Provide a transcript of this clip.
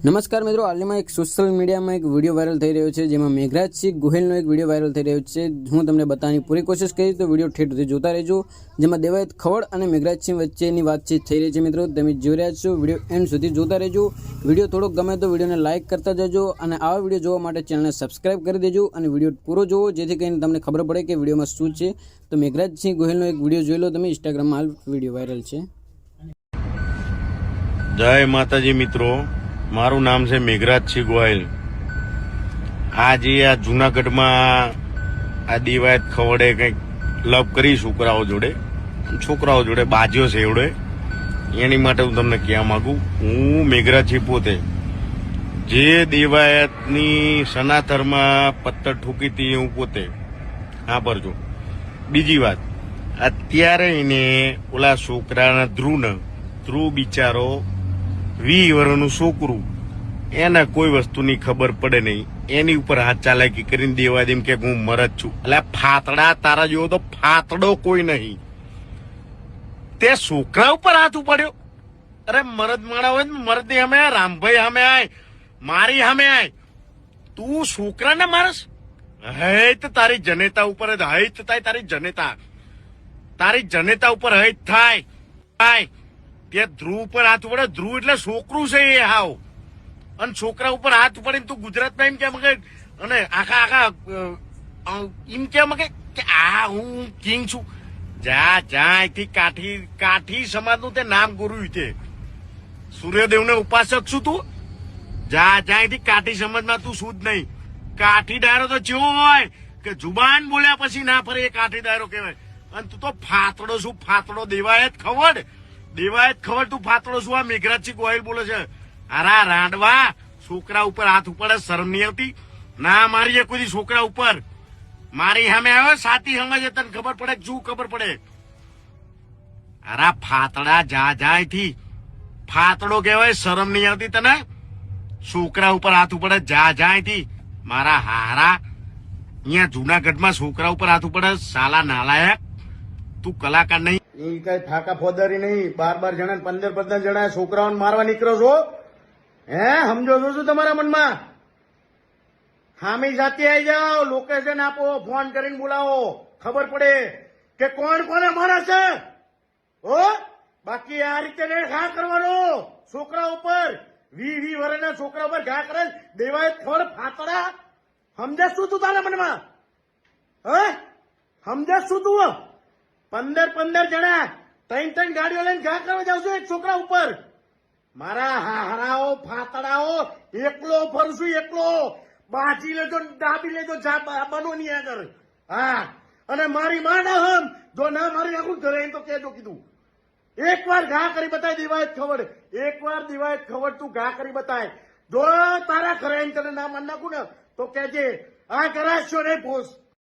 નમસ્કાર મિત્રો, હાલમાં એક સોશિયલ મીડિયામાં એક વિડીયો વાયરલ થઈ રહ્યો છે, જેમાં મેઘરાજસિંહ ગોહિલનો એક વિડીયો વાયરલ થઈ રહ્યો છે. હું તમને બતાવવાની પૂરી કોશિશ કરીશ, તો વિડીયો ઠેઠ સુધી જોતા રહેજો. જેમાં દેવાયત ખવડ અને મેઘરાજસિંહ વચ્ચેની વાતચીત થઈ રહી છે. મિત્રો, તમે જોઈ રહ્યા છો, વિડીયો એન્ડ સુધી જોતા રહેજો. વિડીયો થોડોક ગમે તો વિડીયોને લાઇક કરતા જજો અને આવા વિડીયો જોવા માટે ચેનલને સબસ્ક્રાઇબ કરી દેજો અને વિડીયો પૂરો જોવો, જેથી કરીને તમને ખબર પડે કે વિડીયોમાં શું છે. તો મેઘરાજસિંહ ગોહિલનો એક વિડીયો જોઈ લો તમે. ઇન્સ્ટાગ્રામમાં હાલ વિડીયો વાયરલ છે. જય માતાજી મિત્રો, મારું નામ છે મેઘરાજસિંહ ગોહિલ. આજે આ જુનાગઢમાં આ દેવાયત ખવડે કંઈક લવ કરી છોકરાઓ જોડે બાજ્યો છે એવડે. એની માટે હું તમને કહેવા માંગુ, હું મેઘરાજસિંહ પોતે જે દેવાયતની સનાતરમાં પત્તર ઠોકી હતી હું પોતે. હા પરજો બીજી વાત, અત્યારે એને ઓલા છોકરાના ધ્રુવ બિચારો 20 વર્ષનું છોકરું, એને કોઈ વસ્તુની ખબર પડે નહીં, એની ઉપર હાથ ચાલાકી કરીને દેવા દેમ કે હું મરદ છું. એટલે ફાતડા તારા જેવો તો ફાતડો કોઈ નહીં. તે છોકરા ઉપર હાથ ઉપાડ્યો. અરે મરદ માણા હોય ને મરદ ની સામે રામભાઈ સામે આય, મારી સામે આય, તું છોકરાને મારસ? હૈત તારી જનેતા ઉપર હૈત થાય, તારી જનેતા ઉપર હૈત થાય. તે ધ્રુવ ઉપર હાથ પડે. ધ્રુવ એટલે છોકરું છે એ હાવ. અને છોકરા ઉપર હાથ પડે તું ગુજરાતમાં એમ કેમ કે, અને આખા એમ કેમ કે આ હું કિંગ છું. જા અહીંથી કાઠી સમાજનું તે નામ ગુરુ છે. સૂર્યદેવને ઉપાસક છું તું. જા અહીંથી કાઠી સમાજમાં તું શું જ નહીં. કાઠી ડાયરો તો જેવો હોય કે જુબાન બોલ્યા પછી ના ફરે એ કાઠી ડાયરો કહેવાય. અને તું તો ફાતડો શું? ફાતડો દેવાયત ખવડ તું ફાતડો શું? આ મેઘરાજસિંહ ગોહિલ બોલે છે. અરા રાંડવા, છોકરા ઉપર હાથ ઉપાડે, શરમ નહીં આવતી? ના મારીએ કોઈ છોકરા ઉપર. મારી સામે આવ્યો સાથી સમજ, તને ખબર પડે શું ખબર પડે? અરા ફાતડા જા અહીંથી. ફાતડો કહેવાય, શરમ નહીં આવતી તને? છોકરા ઉપર હાથ ઉપાડે, જા અહીંથી. મારા હારા, અહીંયા જુનાગઢમાં છોકરા ઉપર હાથ ઉપાડે, સાલા નાલાયક. તું કલાકાર નહીં, એ કઈ ફાકા ફોદારી નહીં. 12 જણા 15 જણા છોકરાઓને મારવા નીકળો છો? હે સમજો છો શું તમારા મનમાં? હામી જાતે આવી જાઓ, લોકેશન આપો, ફોન કરીને બોલાવો, ખબર પડે કે કોણ કોને મારે છે. હો બાકી આ રીતે ઘા કરવાનો છોકરા ઉપર. 20 વર્ષના છોકરા ઉપર ઘા કરે દેવાય ખબર ફાતડા. સમજે શું તું તારા મનમાં? હે સમજે શું તું? 15 જણા 3 ગાડીઓ લઈને ઘા કરવા જાવ છો એક છોકરા ઉપર. મારા હારાઓ ફાતડાઓ, એકલો ફરશું, એકલો. બાજી લેજો, ડાબી લેજો, બનો નહીં આગળ. હા, અને મારી માં ના હમ જો ના મારી નાખું ઘરે તો કેજો કીધું. એકવાર ઘા કરી બતાય દેવાયત ખવડ, એકવાર દેવાયત ખવડ તું ઘા કરી બતાય. જો તારા ઘરે તને ના માન નાખું ને તો કેજે આ કરાશો નહીં પોસ.